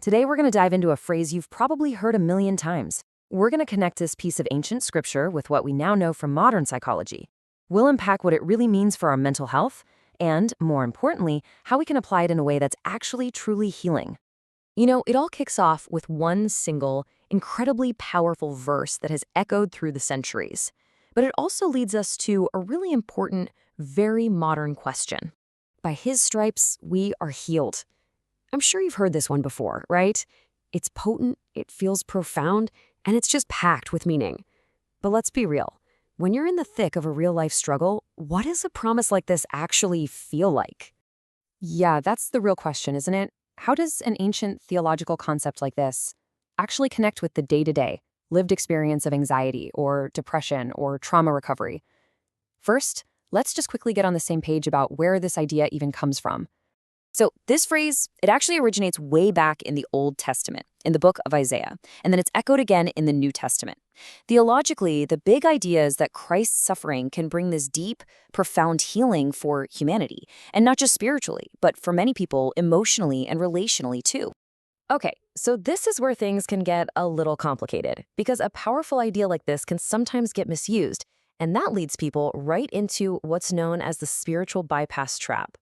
Today, we're going to dive into a phrase you've probably heard a million times. We're going to connect this piece of ancient scripture with what we now know from modern psychology. We'll unpack what it really means for our mental health and, more importantly, how we can apply it in a way that's actually truly healing. It all kicks off with one single, incredibly powerful verse that has echoed through the centuries. But it also leads us to a really important, very modern question. By his stripes, we are healed. I'm sure you've heard this one before, right? It's potent, it feels profound, and it's just packed with meaning. But let's be real. When you're in the thick of a real-life struggle, what does a promise like this actually feel like? Yeah, that's the real question, isn't it? How does an ancient theological concept like this actually connect with the day-to-day, lived experience of anxiety or depression or trauma recovery? First, let's just quickly get on the same page about where this idea even comes from. So this phrase, it actually originates way back in the Old Testament, in the book of Isaiah, and then it's echoed again in the New Testament. Theologically, the big idea is that Christ's suffering can bring this deep, profound healing for humanity, and not just spiritually, but for many people, emotionally and relationally too. Okay, so this is where things can get a little complicated, because a powerful idea like this can sometimes get misused, and that leads people right into what's known as the spiritual bypass trap.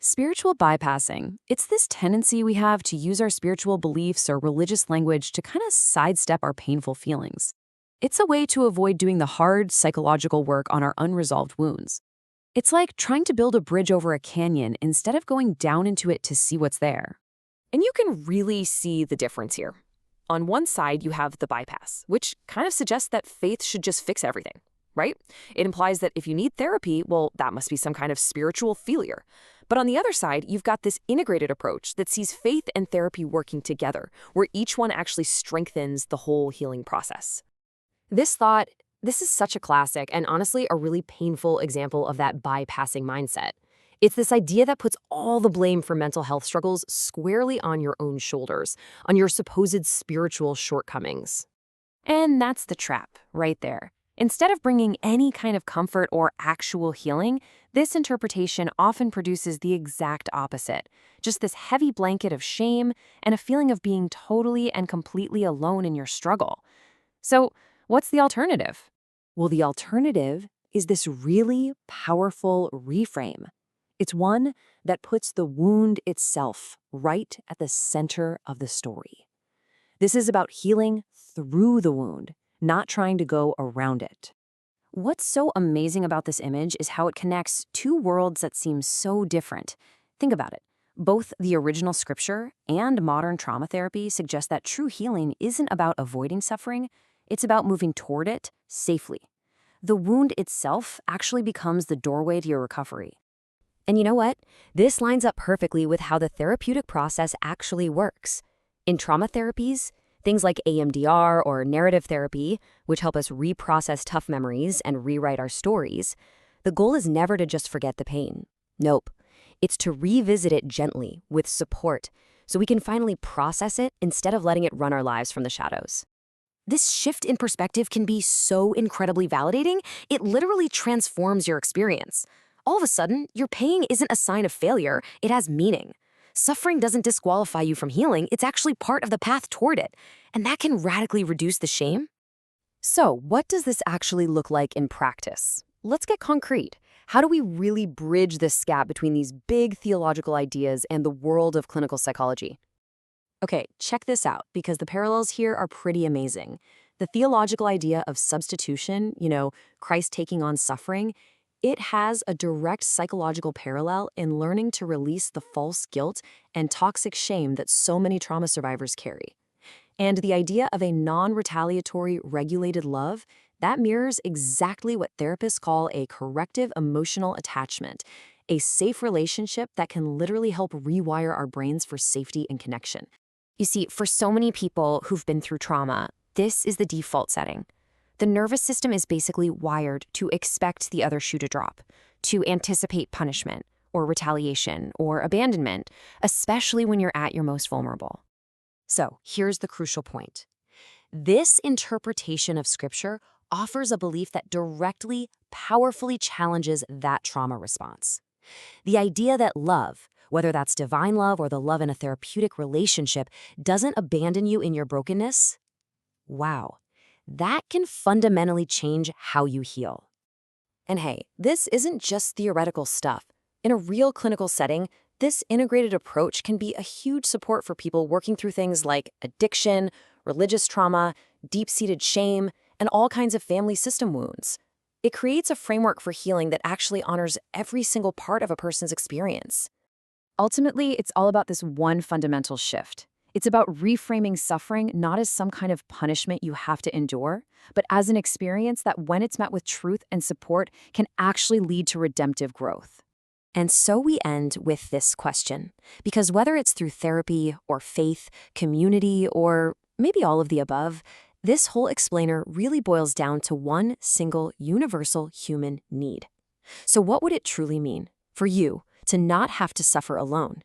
Spiritual bypassing, it's this tendency we have to use our spiritual beliefs or religious language to kind of sidestep our painful feelings. It's a way to avoid doing the hard psychological work on our unresolved wounds. It's like trying to build a bridge over a canyon instead of going down into it to see what's there. And you can really see the difference here. On one side, you have the bypass, which kind of suggests that faith should just fix everything, right? It implies that if you need therapy, well, that must be some kind of spiritual failure. But on the other side, you've got this integrated approach that sees faith and therapy working together, where each one actually strengthens the whole healing process. This is such a classic and honestly a really painful example of that bypassing mindset. It's this idea that puts all the blame for mental health struggles squarely on your own shoulders, on your supposed spiritual shortcomings. And that's the trap right there. Instead of bringing any kind of comfort or actual healing, this interpretation often produces the exact opposite, just this heavy blanket of shame and a feeling of being totally and completely alone in your struggle. So, what's the alternative? Well, the alternative is this really powerful reframe. It's one that puts the wound itself right at the center of the story. This is about healing through the wound, not trying to go around it. What's so amazing about this image is how it connects two worlds that seem so different. Think about it. Both the original scripture and modern trauma therapy suggest that true healing isn't about avoiding suffering, it's about moving toward it safely. The wound itself actually becomes the doorway to your recovery. And you know what? This lines up perfectly with how the therapeutic process actually works. In trauma therapies, things like EMDR or narrative therapy, which help us reprocess tough memories and rewrite our stories, the goal is never to just forget the pain. Nope. It's to revisit it gently, with support, so we can finally process it instead of letting it run our lives from the shadows. This shift in perspective can be so incredibly validating, it literally transforms your experience. All of a sudden, your pain isn't a sign of failure, it has meaning. Suffering doesn't disqualify you from healing, it's actually part of the path toward it. And that can radically reduce the shame. So, what does this actually look like in practice? Let's get concrete. How do we really bridge this gap between these big theological ideas and the world of clinical psychology? Okay, check this out, because the parallels here are pretty amazing. The theological idea of substitution, Christ taking on suffering, it has a direct psychological parallel in learning to release the false guilt and toxic shame that so many trauma survivors carry. And the idea of a non-retaliatory, regulated love, that mirrors exactly what therapists call a corrective emotional attachment, a safe relationship that can literally help rewire our brains for safety and connection. You see, for so many people who've been through trauma, this is the default setting. The nervous system is basically wired to expect the other shoe to drop, to anticipate punishment or retaliation or abandonment, especially when you're at your most vulnerable. So here's the crucial point. This interpretation of Scripture offers a belief that directly, powerfully challenges that trauma response. The idea that love, whether that's divine love or the love in a therapeutic relationship, doesn't abandon you in your brokenness, wow, that can fundamentally change how you heal. And hey, this isn't just theoretical stuff. In a real clinical setting, this integrated approach can be a huge support for people working through things like addiction, religious trauma, deep-seated shame, and all kinds of family system wounds. It creates a framework for healing that actually honors every single part of a person's experience. Ultimately, it's all about this one fundamental shift. It's about reframing suffering not as some kind of punishment you have to endure, but as an experience that, when it's met with truth and support, can actually lead to redemptive growth. And so we end with this question, because whether it's through therapy or faith, community, or maybe all of the above, this whole explainer really boils down to one single universal human need. So what would it truly mean for you to not have to suffer alone?